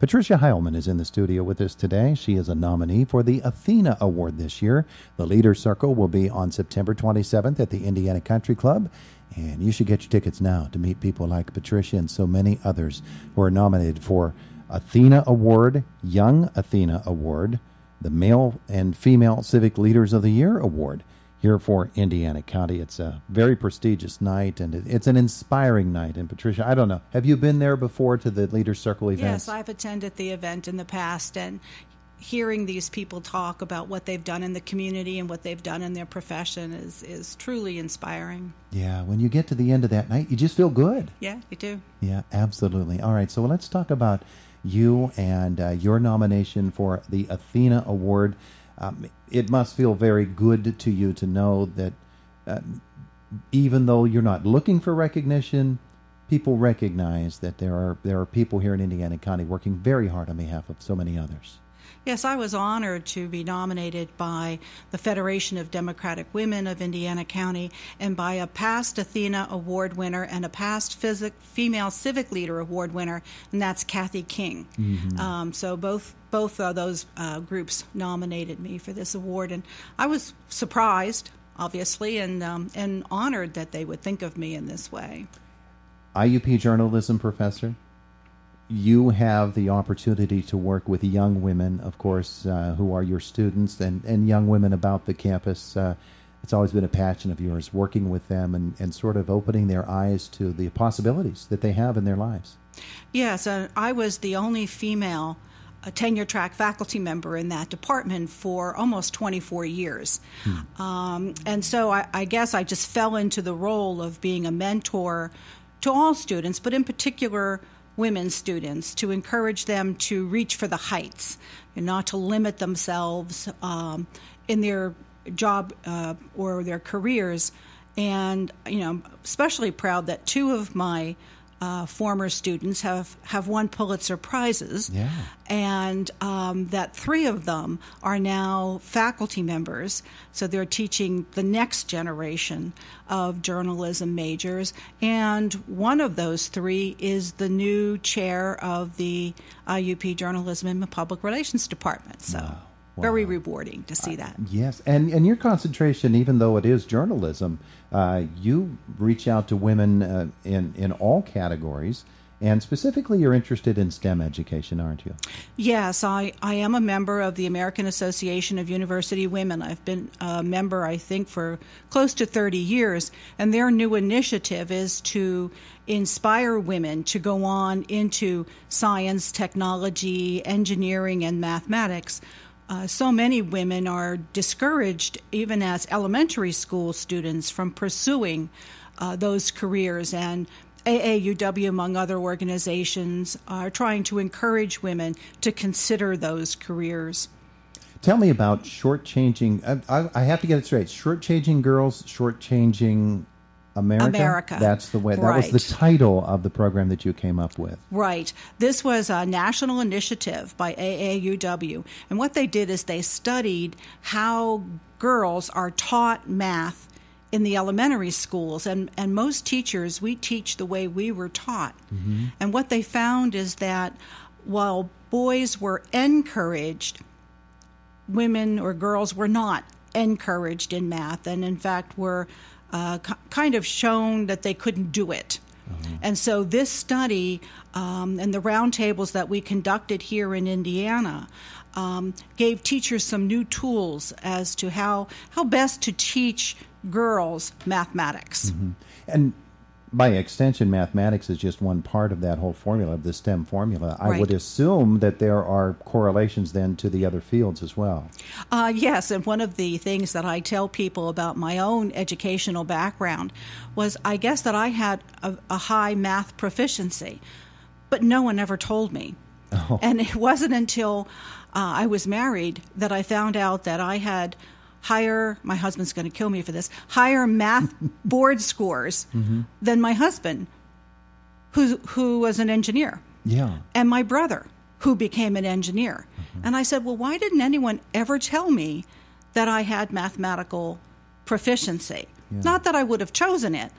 Patricia Heilman is in the studio with us today. She is a nominee for the Athena Award this year. The Leaders Circle will be on September 27th at the Indiana Country Club. And you should get your tickets now to meet people like Patricia and so many others who are nominated for Athena Award, Young Athena Award, the Male and Female Civic Leaders of the Year Award here for Indiana County. It's a very prestigious night, and it's an inspiring night. And Patricia, I don't know, have you been there before to the Leaders Circle events? Yes, I've attended the event in the past, and hearing these people talk about what they've done in the community and what they've done in their profession is truly inspiring. Yeah, when you get to the end of that night, you just feel good. Yeah, you do. Yeah, absolutely. All right, so let's talk about you and your nomination for the Athena Award. It must feel very good to you to know that even though you're not looking for recognition, people recognize that there are people here in Indiana County working very hard on behalf of so many others. Yes, I was honored to be nominated by the Federation of Democratic Women of Indiana County and by a past Athena Award winner and a past Female Civic Leader Award winner, and that's Kathy King. Mm-hmm. So both of those groups nominated me for this award, and I was surprised, obviously, and honored that they would think of me in this way. IUP journalism professor. You have the opportunity to work with young women, of course, who are your students, and young women about the campus. It's always been a passion of yours, working with them and sort of opening their eyes to the possibilities that they have in their lives. Yes, I was the only female tenure-track faculty member in that department for almost 24 years. And so I guess I just fell into the role of being a mentor to all students, but in particular women students, to encourage them to reach for the heights and not to limit themselves in their job or their careers. And, especially proud that two of my former students have won Pulitzer Prizes, and that three of them are now faculty members. So they're teaching the next generation of journalism majors, and one of those three is the new chair of the IUP Journalism and Public Relations Department. So. Wow. Very rewarding to see that. Yes, and your concentration, even though it is journalism, you reach out to women in all categories, and specifically you're interested in STEM education, aren't you? Yes, I am a member of the American Association of University Women. I've been a member, I think, for close to 30 years, and their new initiative is to inspire women to go on into science, technology, engineering, and mathematics. So many women are discouraged, even as elementary school students, from pursuing those careers. And AAUW, among other organizations, are trying to encourage women to consider those careers. Tell me about shortchanging. I have to get it straight. Shortchanging girls, shortchanging America. That's the way. That right. was the title of the program that you came up with. Right. This was a national initiative by AAUW, and what they did is they studied how girls are taught math in the elementary schools, and most teachers, we teach the way we were taught. Mm-hmm. And what they found is that while boys were encouraged, women or girls were not encouraged in math, and in fact were kind of shown that they couldn't do it. Mm-hmm. And so this study and the roundtables that we conducted here in Indiana gave teachers some new tools as to how best to teach girls mathematics. Mm-hmm. And by extension, mathematics is just one part of that whole formula, of the STEM formula. I would assume that there are correlations then to the other fields as well. Yes, and one of the things that I tell people about my own educational background was I guess that I had a high math proficiency, but no one ever told me. Oh. And it wasn't until I was married that I found out that I had my husband's going to kill me for this, higher math board scores mm-hmm. than my husband, who was an engineer. Yeah. And my brother, who became an engineer. Mm-hmm. And I said, well, why didn't anyone ever tell me that I had mathematical proficiency? Yeah. Not that I would have chosen it,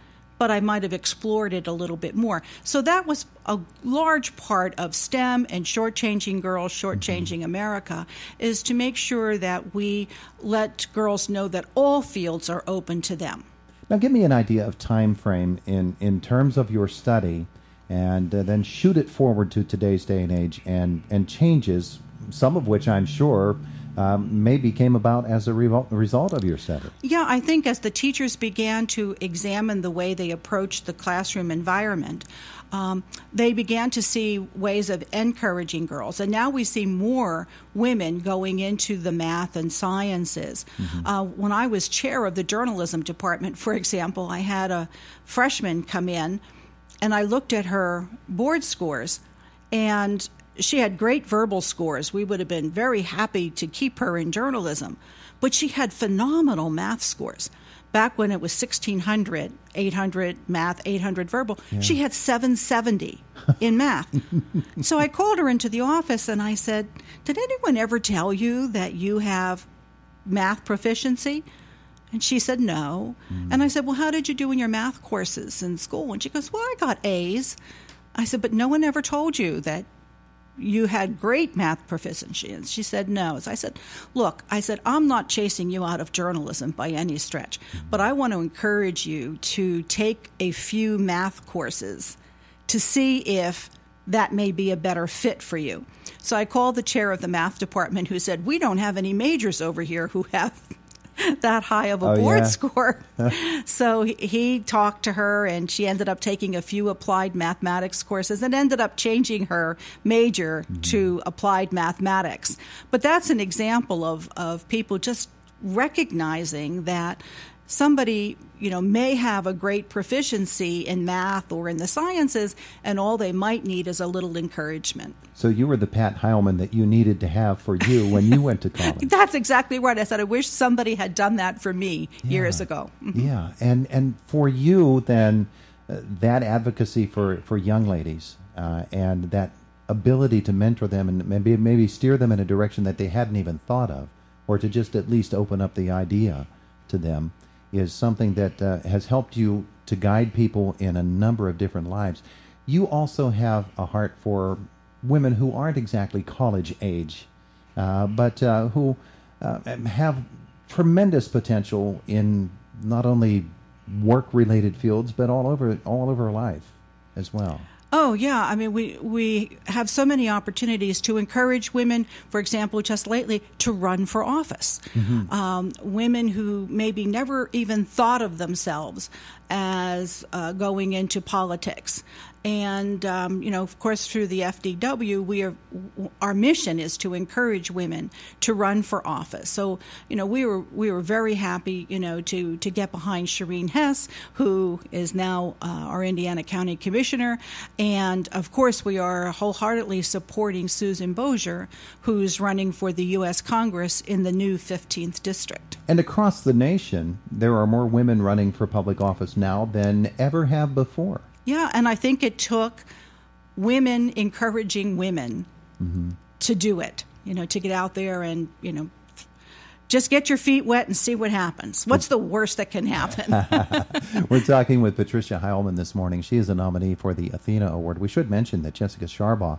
but I might have explored it a little bit more. So that was a large part of STEM and Shortchanging Girls, Shortchanging America, is to make sure that we let girls know that all fields are open to them. Now, give me an idea of time frame in terms of your study, and then shoot it forward to today's day and age, and changes, some of which I'm sure maybe came about as a result of your study. Yeah, I think as the teachers began to examine the way they approached the classroom environment, they began to see ways of encouraging girls. And now we see more women going into the math and sciences. When I was chair of the journalism department, for example, I had a freshman come in, and I looked at her board scores, and she had great verbal scores. We would have been very happy to keep her in journalism. But she had phenomenal math scores. Back when it was 1,600, 800 math, 800 verbal, she had 770 in math. So I called her into the office and I said, "Did anyone ever tell you that you have math proficiency?" And she said, "No." And I said, "Well, how did you do in your math courses in school?" And she goes, "Well, I got A's." I said, "But no one ever told you that you had great math proficiency?" And she said, "No." So I said, "Look," I said, "I'm not chasing you out of journalism by any stretch, but I want to encourage you to take a few math courses to see if that may be a better fit for you." So I called the chair of the math department, who said, "We don't have any majors over here who have that high of a board score." So he talked to her, and she ended up taking a few applied mathematics courses and ended up changing her major to applied mathematics. But that's an example of people just recognizing that somebody, may have a great proficiency in math or in the sciences, and all they might need is a little encouragement. So you were the Pat Heilman that you needed to have for you when you went to college. That's exactly right. I said, I wish somebody had done that for me years ago. Yeah, and for you then, that advocacy for young ladies and that ability to mentor them and maybe steer them in a direction that they hadn't even thought of, or to just at least open up the idea to them, is something that has helped you to guide people in a number of different lives. You also have a heart for women who aren't exactly college age, but who have tremendous potential in not only work-related fields, but all over life as well. Oh, yeah. I mean, we have so many opportunities to encourage women, for example, just lately, to run for office. Women who maybe never even thought of themselves as going into politics. And, of course, through the FDW, our mission is to encourage women to run for office. So, we were very happy, to get behind Shireen Hess, who is now our Indiana County Commissioner. And, of course, we are wholeheartedly supporting Susan Bozier, who's running for the U.S. Congress in the new 15th District. And across the nation, there are more women running for public office now than ever have before. Yeah, and I think it took women encouraging women to do it, to get out there and, just get your feet wet and see what happens. What's the worst that can happen? We're talking with Patricia Heilman this morning. She is a nominee for the Athena Award. We should mention that Jessica Sharbaugh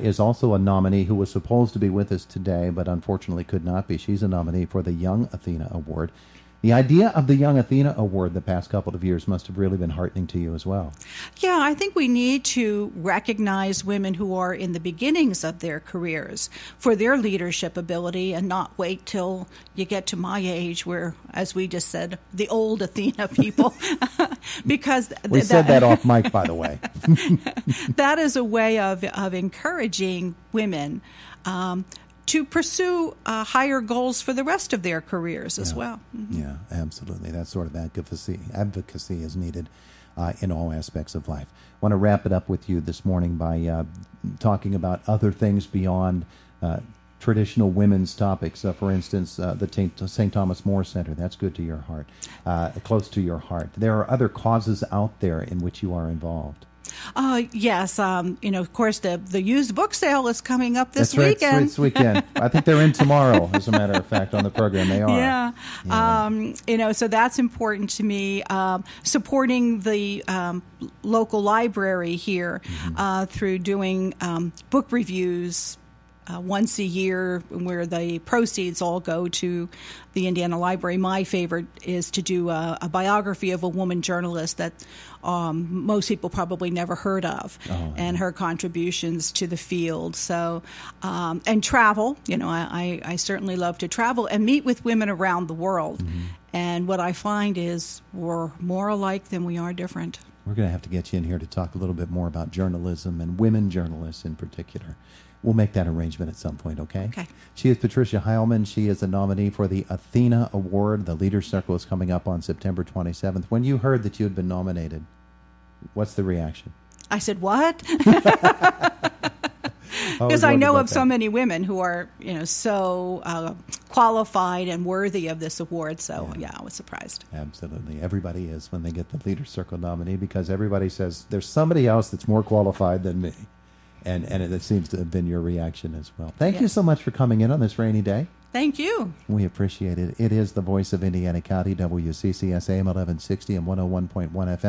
is also a nominee who was supposed to be with us today, but unfortunately could not be. She's a nominee for the Young Athena Award. The idea of the Young Athena Award the past couple of years must have really been heartening to you as well. Yeah, I think we need to recognize women who are in the beginnings of their careers for their leadership ability and not wait till you get to my age where, as we just said, the old Athena people. Because we said that off mic, by the way. That is a way of encouraging women to pursue higher goals for the rest of their careers as well. Yeah, absolutely. That sort of advocacy is needed in all aspects of life. I want to wrap it up with you this morning by talking about other things beyond traditional women's topics. For instance, the St. Thomas More Center. That's good to your heart, close to your heart. There are other causes out there in which you are involved. Yes. Of course, the used book sale is coming up this That's right, weekend. this weekend. I think they're in tomorrow, as a matter of fact, on the program. They are. Yeah. So that's important to me. Supporting the local library here through doing book reviews once a year, where the proceeds all go to the Indiana Library. My favorite is to do a biography of a woman journalist that most people probably never heard of, and her contributions to the field. So, and travel. I certainly love to travel and meet with women around the world. And what I find is we're more alike than we are different. We're going to have to get you in here to talk a little bit more about journalism and women journalists in particular. We'll make that arrangement at some point, okay? Okay. She is Patricia Heilman. She is a nominee for the Athena Award. The Leaders Circle is coming up on September 27th. When you heard that you had been nominated, what's the reaction? I said, what? Because I know of so many women who are, so qualified and worthy of this award. So, yeah, I was surprised. Absolutely. Everybody is when they get the Leaders Circle nominee, because everybody says there's somebody else that's more qualified than me. And it seems to have been your reaction as well. Thank you so much for coming in on this rainy day. Thank you. We appreciate it. It is the voice of Indiana County, WCCS AM 1160 and 101.1 FM.